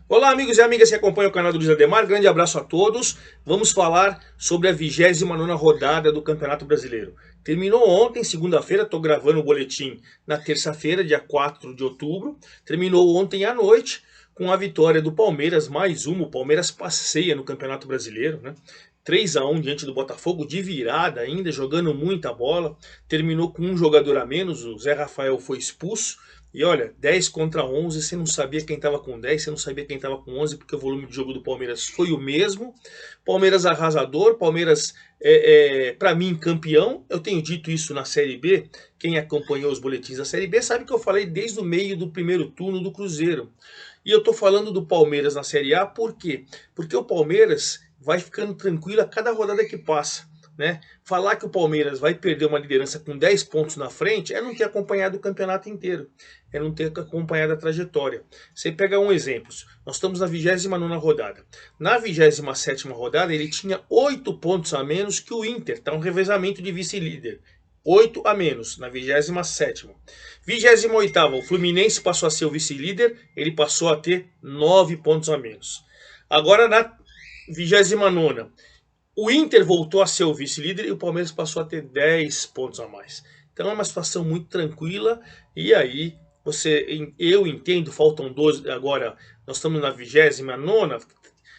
Olá, amigos e amigas que acompanham o canal do Luiz Ademar, grande abraço a todos. Vamos falar sobre a 29ª rodada do Campeonato Brasileiro. Terminou ontem, segunda-feira, estou gravando o boletim na terça-feira, dia 4 de outubro. Terminou ontem à noite com a vitória do Palmeiras, mais uma. O Palmeiras passeia no Campeonato Brasileiro, né? 3-1 diante do Botafogo, de virada ainda, jogando muita bola. Terminou com um jogador a menos, o Zé Rafael foi expulso. E olha, 10 contra 11, você não sabia quem estava com 10, você não sabia quem estava com 11, porque o volume de jogo do Palmeiras foi o mesmo. Palmeiras arrasador, Palmeiras, para mim, campeão. Eu tenho dito isso na Série B. Quem acompanhou os boletins da Série B sabe que eu falei desde o meio do primeiro turno do Cruzeiro. E eu estou falando do Palmeiras na Série A, por quê? Porque o Palmeiras vai ficando tranquilo a cada rodada que passa. Né? Falar que o Palmeiras vai perder uma liderança com 10 pontos na frente é não ter acompanhado o campeonato inteiro, é não ter acompanhado a trajetória. Você pega um exemplo, nós estamos na 29ª rodada. Na 27ª rodada ele tinha 8 pontos a menos que o Inter, está um revezamento de vice-líder. 8 a menos na 27ª. 28ª, o Fluminense passou a ser o vice-líder, ele passou a ter 9 pontos a menos. Agora na 29ª, o Inter voltou a ser o vice-líder e o Palmeiras passou a ter 10 pontos a mais. Então é uma situação muito tranquila. E aí, eu entendo, faltam 12, agora nós estamos na 29ª,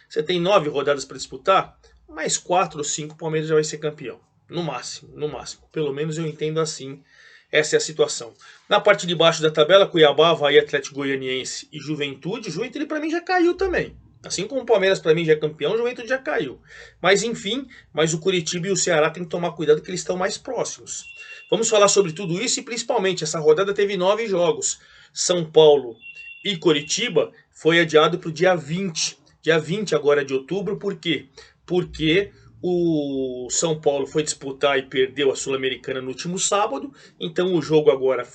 você tem 9 rodadas para disputar, mais 4 ou 5 o Palmeiras já vai ser campeão. No máximo, no máximo. Pelo menos eu entendo assim. Essa é a situação. Na parte de baixo da tabela, Cuiabá, Avaí, Atlético Goianiense e Juventude. O Juventude para mim já caiu também. Assim como o Palmeiras para mim já é campeão, o Juventude já caiu. Mas enfim, mas o Curitiba e o Ceará tem que tomar cuidado que eles estão mais próximos. Vamos falar sobre tudo isso e principalmente essa rodada teve 9 jogos. São Paulo e Curitiba foi adiado para o dia 20. Dia 20 agora de outubro, por quê? Porque o São Paulo foi disputar e perdeu a Sul-Americana no último sábado, então o jogo agora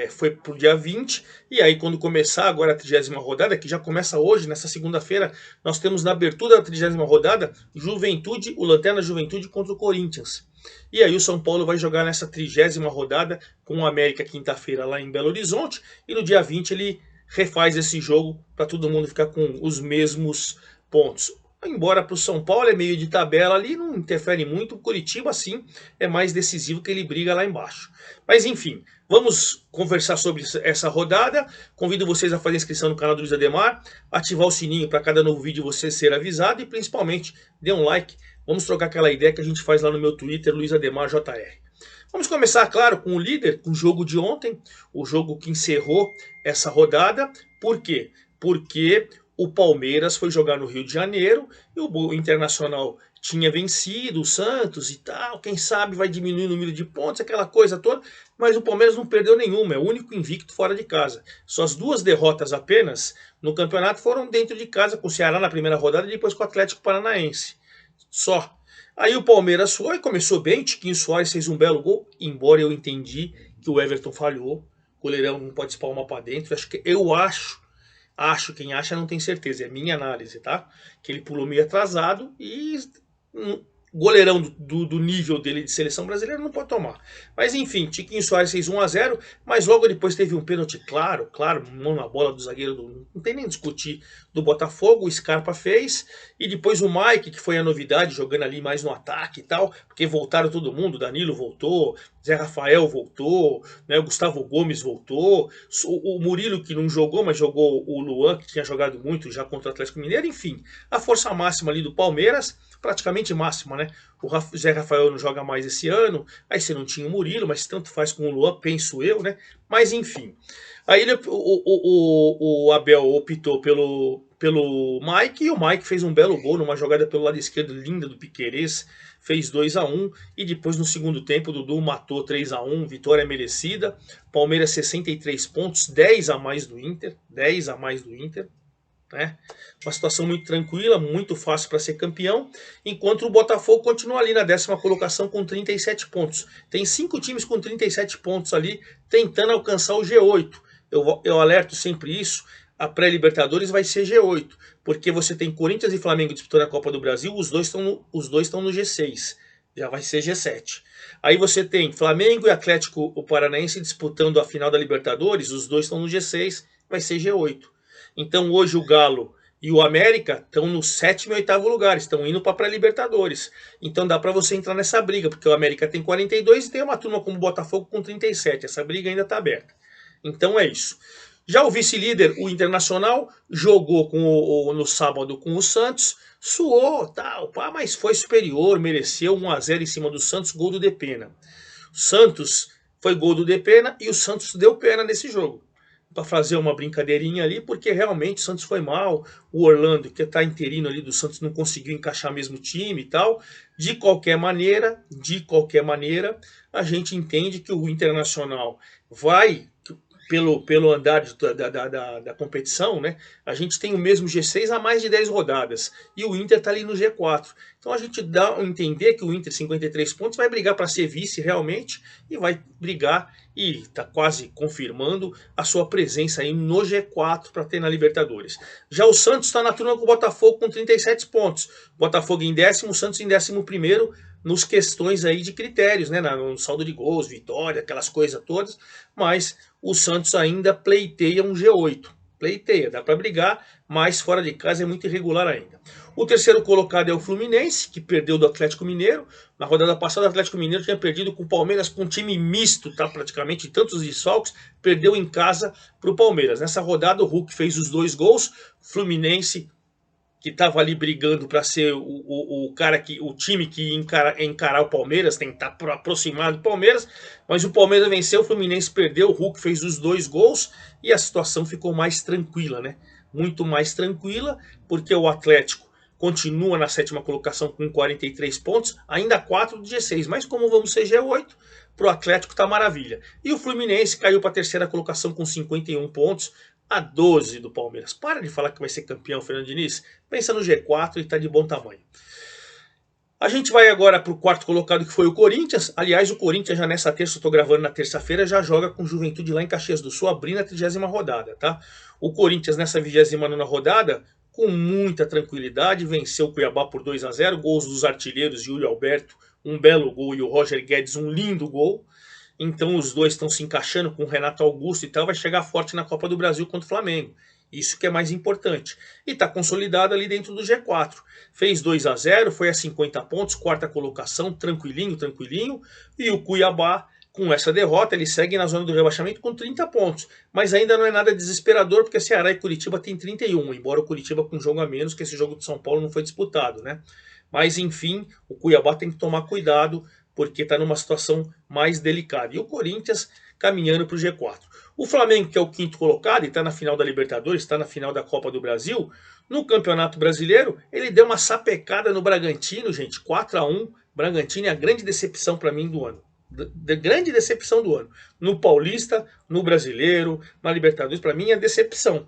foi para o dia 20, e aí quando começar agora a 30ª rodada, que já começa hoje, nessa segunda-feira, nós temos na abertura da 30ª rodada, Juventude, o Lanterna Juventude contra o Corinthians. E aí o São Paulo vai jogar nessa 30ª rodada com o América quinta-feira lá em Belo Horizonte, e no dia 20 ele refaz esse jogo para todo mundo ficar com os mesmos pontos. Embora para o São Paulo é meio de tabela ali, não interfere muito. O Curitiba, sim, é mais decisivo que ele briga lá embaixo. Mas enfim, vamos conversar sobre essa rodada. Convido vocês a fazer inscrição no canal do Luiz Ademar, ativar o sininho para cada novo vídeo você ser avisado e principalmente dê um like. Vamos trocar aquela ideia que a gente faz lá no meu Twitter, Luiz Ademar JR. Vamos começar, claro, com o líder, com o jogo de ontem, o jogo que encerrou essa rodada. Por quê? Porque o Palmeiras foi jogar no Rio de Janeiro e o Internacional tinha vencido o Santos e tal. Quem sabe vai diminuir o número de pontos, aquela coisa toda. Mas o Palmeiras não perdeu nenhuma, é o único invicto fora de casa. Suas 2 derrotas apenas no campeonato foram dentro de casa, com o Ceará na primeira rodada e depois com o Atlético Paranaense. Só. Aí o Palmeiras foi, começou bem, Tiquinho Soares fez um belo gol, embora eu entendi que o Everton falhou. O goleirão não pode espalmar para dentro. Acho, quem acha não tem certeza, é minha análise, tá? Que ele pulou meio atrasado e goleirão do nível dele de seleção brasileira não pode tomar. Mas enfim, Tiquinho Soares fez 1-0, mas logo depois teve um pênalti claro, mão na bola do zagueiro, não tem nem discutir, do Botafogo, o Scarpa fez, e depois o Mike, que foi a novidade, jogando ali mais no ataque e tal, porque voltaram todo mundo, Danilo voltou, Zé Rafael voltou, né, o Gustavo Gomes voltou, o Murilo que não jogou, mas jogou o Luan, que tinha jogado muito já contra o Atlético Mineiro, enfim, a força máxima ali do Palmeiras, praticamente máxima, né? O Zé Rafael não joga mais esse ano, aí você não tinha o Murilo, mas tanto faz com o Luan, penso eu, né? Mas enfim. Aí o Abel optou pelo Mike, e o Mike fez um belo gol numa jogada pelo lado esquerdo linda do Piquerez, fez 2-1, e depois no segundo tempo o Dudu matou 3-1, vitória merecida. Palmeiras 63 pontos, 10 a mais do Inter, 10 a mais do Inter. Né? Uma situação muito tranquila, muito fácil para ser campeão, enquanto o Botafogo continua ali na 10ª colocação com 37 pontos. Tem 5 times com 37 pontos ali, tentando alcançar o G8. Eu alerto sempre isso, a pré-Libertadores vai ser G8, porque você tem Corinthians e Flamengo disputando a Copa do Brasil, os dois estão no G6, já vai ser G7. Aí você tem Flamengo e Atlético Paranaense disputando a final da Libertadores, os dois estão no G6, vai ser G8. Então hoje o Galo e o América estão no 7º e 8º lugar, estão indo para a pré-Libertadores. Então dá para você entrar nessa briga, porque o América tem 42 e tem uma turma como o Botafogo com 37. Essa briga ainda está aberta. Então é isso. Já o vice-líder, o Internacional, jogou no sábado com o Santos, suou, tal, mas foi superior, mereceu 1-0 em cima do Santos, gol do Depena. O Santos foi gol do Depena e o Santos deu pena nesse jogo. Para fazer uma brincadeirinha ali, porque realmente o Santos foi mal. O Orlando, que está interino ali do Santos, não conseguiu encaixar mesmo o time e tal. De qualquer maneira, a gente entende que o Internacional vai, pelo andar da competição, né? A gente tem o mesmo G6 há mais de 10 rodadas. E o Inter está ali no G4. Então a gente dá a entender que o Inter, 53 pontos, vai brigar para ser vice realmente. E vai brigar e está quase confirmando a sua presença aí no G4 para ter na Libertadores. Já o Santos está na turma com o Botafogo com 37 pontos. Botafogo em 10º, Santos em 11º, nos questões aí de critérios, né? No saldo de gols, vitória, aquelas coisas todas. Mas o Santos ainda pleiteia um G8. Pleiteia, dá para brigar, mas fora de casa é muito irregular ainda. O terceiro colocado é o Fluminense, que perdeu do Atlético Mineiro. Na rodada passada, o Atlético Mineiro tinha perdido com o Palmeiras, com um time misto, tá? Praticamente tantos desfalques, perdeu em casa para o Palmeiras. Nessa rodada, o Hulk fez os 2 gols. Fluminense, que estava ali brigando para ser o time que ia encarar o Palmeiras, tentar aproximar do Palmeiras, mas o Palmeiras venceu, o Fluminense perdeu, o Hulk fez os 2 gols e a situação ficou mais tranquila, né? Muito mais tranquila, porque o Atlético continua na 7ª colocação com 43 pontos, ainda 4 do G6, mas como vamos ser G8, para o Atlético tá maravilha. E o Fluminense caiu para a 3ª colocação com 51 pontos, a 12 do Palmeiras. Para de falar que vai ser campeão, Fernando Diniz. Pensa no G4 e está de bom tamanho. A gente vai agora para o 4º colocado, que foi o Corinthians. Aliás, o Corinthians já nessa terça, eu estou gravando na terça-feira, já joga com Juventude lá em Caxias do Sul, abrindo a 30ª rodada, tá? O Corinthians nessa 29ª rodada, com muita tranquilidade, venceu o Cuiabá por 2-0, gols dos artilheiros Júlio Alberto, um belo gol, e o Roger Guedes, um lindo gol. Então os dois estão se encaixando com o Renato Augusto e tal, vai chegar forte na Copa do Brasil contra o Flamengo. Isso que é mais importante. E está consolidado ali dentro do G4. Fez 2-0, foi a 50 pontos, 4ª colocação, tranquilinho, tranquilinho. E o Cuiabá, com essa derrota, ele segue na zona do rebaixamento com 30 pontos. Mas ainda não é nada desesperador, porque Ceará e Curitiba tem 31, embora o Curitiba com um jogo a menos, que esse jogo de São Paulo não foi disputado, né? Mas enfim, o Cuiabá tem que tomar cuidado, porque está numa situação mais delicada. E o Corinthians caminhando para o G4. O Flamengo, que é o 5º colocado e está na final da Libertadores, está na final da Copa do Brasil, no Campeonato Brasileiro, ele deu uma sapecada no Bragantino, gente, 4-1. Bragantino é a grande decepção para mim do ano. Grande decepção do ano. No Paulista, no Brasileiro, na Libertadores, para mim é decepção.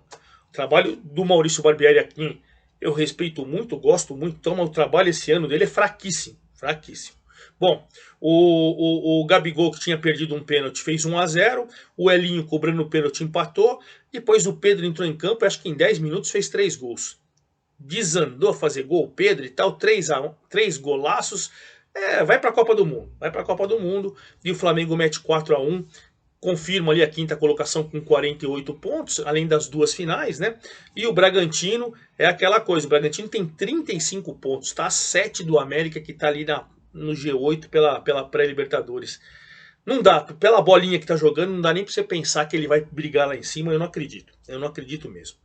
O trabalho do Maurício Barbieri aqui, eu respeito muito, gosto muito, então o trabalho esse ano dele é fraquíssimo, fraquíssimo. Bom, o Gabigol, que tinha perdido um pênalti, fez 1-0. O Elinho, cobrando o pênalti, empatou. Depois o Pedro entrou em campo e acho que em 10 minutos fez 3 gols. Desandou a fazer gol o Pedro e tal, 3 golaços. Vai para a Copa do Mundo. Vai para a Copa do Mundo. E o Flamengo mete 4-1. Confirma ali a 5ª colocação com 48 pontos, além das 2 finais, né? E o Bragantino é aquela coisa. O Bragantino tem 35 pontos, tá? 7 do América, que tá ali no G8 pela pré-Libertadores. Não dá, pela bolinha que tá jogando, não dá nem pra você pensar que ele vai brigar lá em cima, eu não acredito. Eu não acredito mesmo.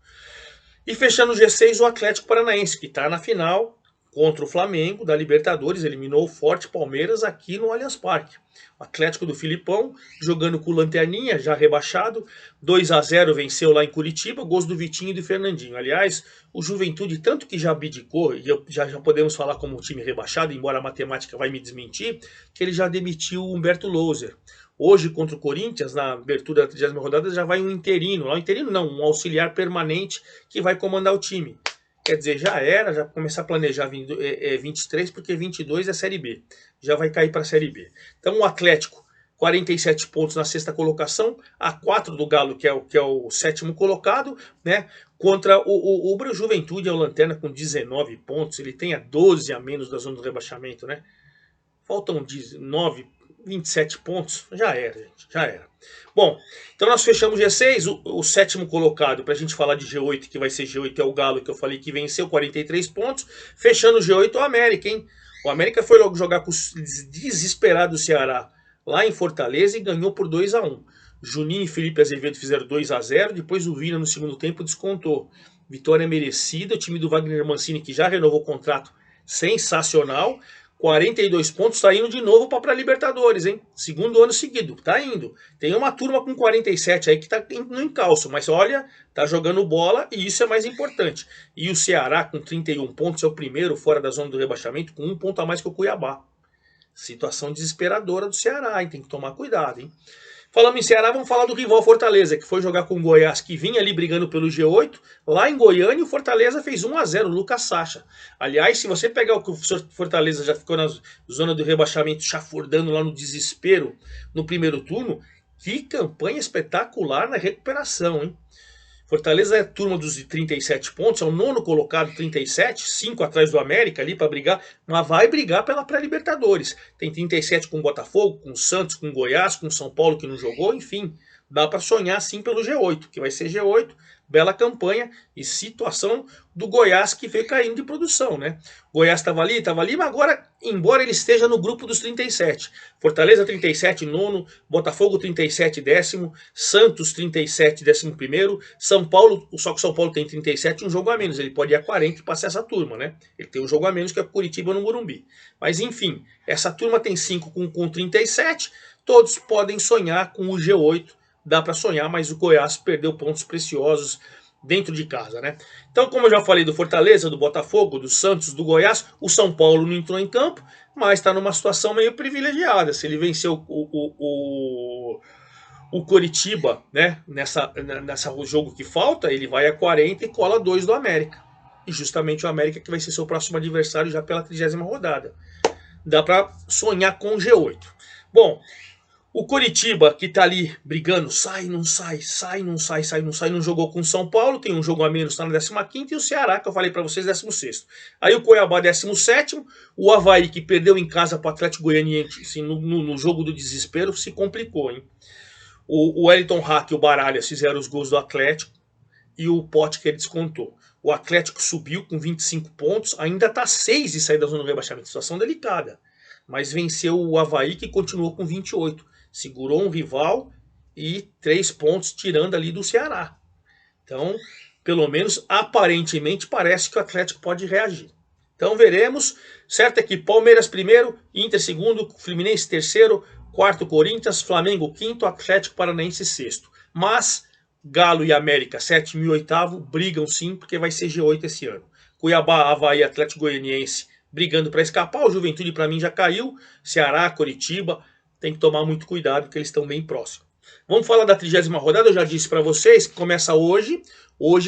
E fechando o G6, o Atlético Paranaense, que tá na final contra o Flamengo da Libertadores, eliminou o forte Palmeiras aqui no Allianz Parque. O Atlético do Filipão, jogando com o Lanterninha, já rebaixado, 2-0 venceu lá em Curitiba, gols do Vitinho e do Fernandinho. Aliás, o Juventude, tanto que já abdicou, e já podemos falar como um time rebaixado, embora a matemática vai me desmentir, que ele já demitiu o Humberto Louser. Hoje, contra o Corinthians, na abertura da 30ª rodada, já vai um interino. Não, um interino não, um auxiliar permanente que vai comandar o time. Quer dizer, já era, já começar a planejar 23, porque 22 é Série B. Já vai cair para a Série B. Então o Atlético, 47 pontos na 6ª colocação, a 4 do Galo, que é o 7º colocado, né? Contra o Juventude, é o Lanterna, com 19 pontos. Ele tem a 12 a menos da zona do rebaixamento, né? Faltam 9, 27 pontos, já era, gente, já era. Bom, então nós fechamos G6, o sétimo colocado, para a gente falar de G8, que vai ser G8 é o Galo, que eu falei que venceu, 43 pontos. Fechando o G8, o América, hein? O América foi logo jogar com o desesperado Ceará lá em Fortaleza e ganhou por 2-1. Juninho e Felipe Azevedo fizeram 2-0, depois o Vina no segundo tempo descontou. Vitória merecida, o time do Wagner Mancini, que já renovou o contrato, sensacional. 42 pontos, tá indo de novo para Libertadores, hein? Segundo ano seguido, tá indo. Tem uma turma com 47 aí que tá no encalço, mas olha, tá jogando bola e isso é mais importante. E o Ceará com 31 pontos é o primeiro fora da zona do rebaixamento, com 1 ponto a mais que o Cuiabá. Situação desesperadora do Ceará, hein? Tem que tomar cuidado, hein? Falando em Ceará, vamos falar do rival Fortaleza, que foi jogar com o Goiás, que vinha ali brigando pelo G8. Lá em Goiânia, o Fortaleza fez 1-0, o Lucas Sacha. Aliás, se você pegar o que o Fortaleza já ficou na zona do rebaixamento, chafurdando lá no desespero no primeiro turno, que campanha espetacular na recuperação, hein? Fortaleza é a turma dos 37 pontos, é o nono colocado, 37, 5 atrás do América ali para brigar, mas vai brigar pela pré-Libertadores. Tem 37 com o Botafogo, com o Santos, com o Goiás, com o São Paulo que não jogou, enfim. Dá para sonhar sim pelo G8, que vai ser G8, bela campanha e situação do Goiás que veio caindo de produção, né? Goiás estava ali, mas agora, embora ele esteja no grupo dos 37, Fortaleza 37, nono, Botafogo 37, décimo, Santos 37, 11º, São Paulo, só que o São Paulo tem 37, um jogo a menos, ele pode ir a 40 e passar essa turma, né? Ele tem um jogo a menos que é Curitiba no Morumbi. Mas enfim, essa turma tem 5 com 37, todos podem sonhar com o G8, dá para sonhar, mas o Goiás perdeu pontos preciosos dentro de casa, né? Então, como eu já falei do Fortaleza, do Botafogo, do Santos, do Goiás, o São Paulo não entrou em campo, mas está numa situação meio privilegiada. Se ele venceu o Coritiba, né, nessa jogo que falta, ele vai a 40 e cola 2 do América. E justamente o América que vai ser seu próximo adversário já pela 30ª rodada. Dá para sonhar com o G8. Bom, o Coritiba, que tá ali brigando, não jogou com o São Paulo, tem um jogo a menos, tá na 15ª, e o Ceará, que eu falei para vocês, 16º. Aí o Cuiabá, 17º, o Avaí, que perdeu em casa pro Atlético Goianiense, assim, no jogo do desespero, se complicou, hein? O Wellington Hack e o Baralhas fizeram os gols do Atlético, e o Potker descontou. O Atlético subiu com 25 pontos, ainda tá 6 de sair da zona do rebaixamento, situação delicada. Mas venceu o Avaí, que continuou com 28. Segurou um rival e 3 pontos tirando ali do Ceará. Então, pelo menos aparentemente, parece que o Atlético pode reagir. Então veremos. Certo é que Palmeiras primeiro, Inter segundo, Fluminense terceiro, quarto Corinthians, Flamengo quinto, Atlético Paranaense sexto. Mas Galo e América, sétimo e oitavo, brigam sim, porque vai ser G8 esse ano. Cuiabá, Avaí, Atlético Goianiense brigando para escapar. O Juventude para mim já caiu. Ceará, Coritiba, tem que tomar muito cuidado porque eles estão bem próximos. Vamos falar da 30ª rodada, eu já disse para vocês que começa hoje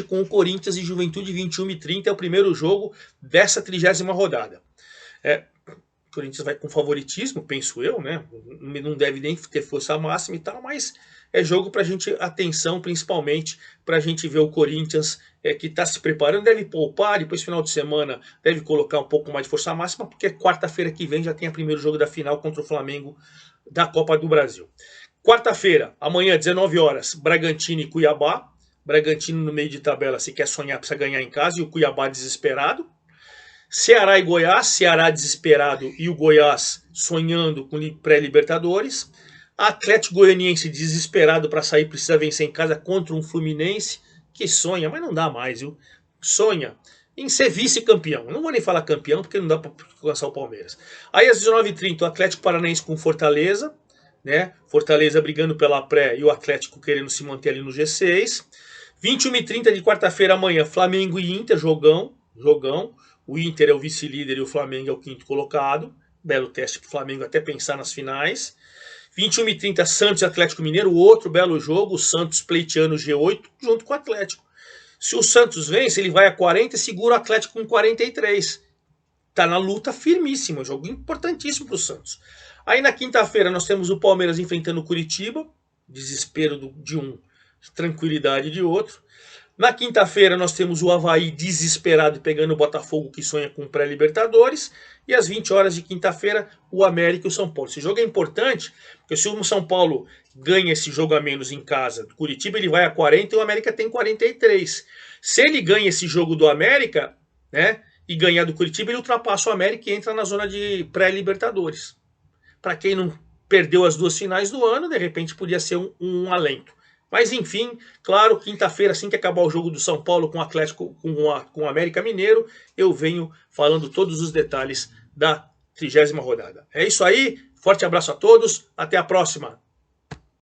com o Corinthians e Juventude 21h30, é o primeiro jogo dessa 30ª rodada. O Corinthians vai com favoritismo, penso eu, né? Não deve nem ter força máxima e tal, mas é jogo para a gente, atenção principalmente, para a gente ver o Corinthians que está se preparando, deve poupar, depois final de semana deve colocar um pouco mais de força máxima, porque quarta-feira que vem já tem o primeiro jogo da final contra o Flamengo da Copa do Brasil. Quarta-feira, amanhã, 19 horas, Bragantino e Cuiabá. Bragantino no meio de tabela, se quer sonhar, precisa ganhar em casa, e o Cuiabá desesperado. Ceará e Goiás, Ceará desesperado e o Goiás sonhando com pré-Libertadores. Atlético Goianiense desesperado para sair, precisa vencer em casa contra um Fluminense que sonha, mas não dá mais, viu? Sonha em ser vice-campeão. Não vou nem falar campeão porque não dá para alcançar o Palmeiras. Aí às 19h30 o Atlético Paranaense com Fortaleza, né? Fortaleza brigando pela pré e o Atlético querendo se manter ali no G6. 21h30 de quarta-feira amanhã, Flamengo e Inter, jogão. O Inter é o vice-líder e o Flamengo é o quinto colocado. Belo teste para o Flamengo até pensar nas finais. 21h30, Santos e Atlético Mineiro, outro belo jogo. O Santos pleiteando o G8 junto com o Atlético. Se o Santos vence, ele vai a 40 e segura o Atlético com 43. Está na luta firmíssima, jogo importantíssimo para o Santos. Aí na quinta-feira nós temos o Palmeiras enfrentando o Curitiba. Desespero de um, tranquilidade de outro. Na quinta-feira nós temos o Avaí desesperado pegando o Botafogo que sonha com pré-Libertadores. E às 20 horas de quinta-feira o América e o São Paulo. Esse jogo é importante, porque se o São Paulo ganha esse jogo a menos em casa do Curitiba, ele vai a 40 e o América tem 43. Se ele ganha esse jogo do América, né, e ganhar do Curitiba, ele ultrapassa o América e entra na zona de pré-Libertadores. Para quem não perdeu as duas finais do ano, de repente podia ser um alento. Mas enfim, claro, quinta-feira, assim que acabar o jogo do São Paulo com o Atlético, com o América Mineiro, eu venho falando todos os detalhes da 30ª rodada. É isso aí, forte abraço a todos, até a próxima.